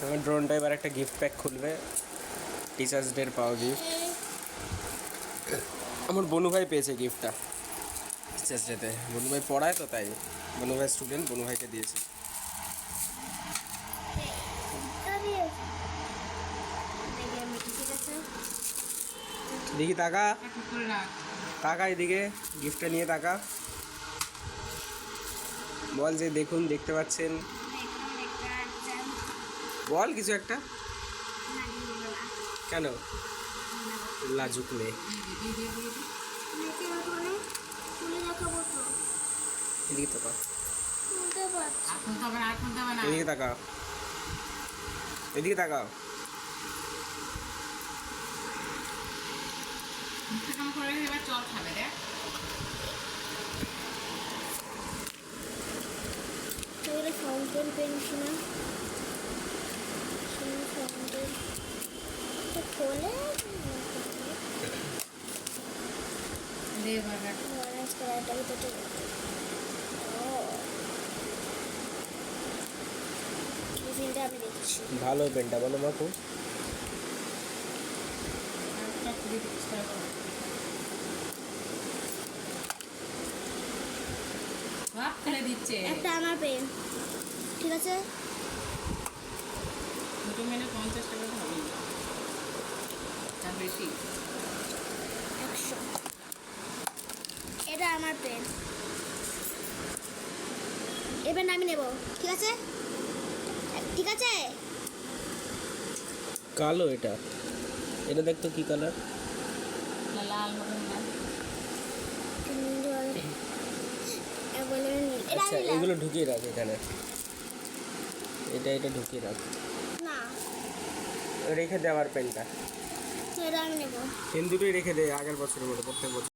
আমার ড্রোনটা এবার একটা গিফট প্যাক খুলবে, টিচার্স ডের পাওয়া গিফট। আমার বনু ভাই পেয়েছে গিফটটা টিচার্স ডেতে। বনু ভাই পড়ায় তো, তাই বনু ভাই স্টুডেন্ট, বনু ভাইকে দিয়েছে। দেখি তাকা, তাকা এদিকে, গিফটটা নিয়ে তাকা, বল যে দেখুন, দেখতে পাচ্ছেন, বল কিছু একটা। কেন লাজুক মেয়ে? এদিকে তাকাও, এদিকে তাকাও, এদিকে তাকাও। চল খাবে রে। ফাউন্টেন পেন শোনা, ফাউন্টেন খোলে অরেঞ্জ কালারটা ভিতরে। টিফিনটা আমি দেখছি। ভালো পেনটা, বলো মা খুব দিচ্ছে। একটা আমার পেন, ঠিক আছে? দুটো মেনে 50 টাকা হবে, তার বেশি। 100। এটা আমার পেন, এবার আমি নেব, ঠিক আছে? ঠিক আছে। কালো এটা, এটা দেখতো কি কালার? লাল মতন না। আচ্ছা এগুলো ঢুকিয়ে রাখ এখানে, এটা ঢুকিয়ে রাখ, না রেখে দে আমার পেনটা। এটা আমি নেব। পেন দুটোই রেখে দে, আগের বছরের মতো প্রত্যেক বছর।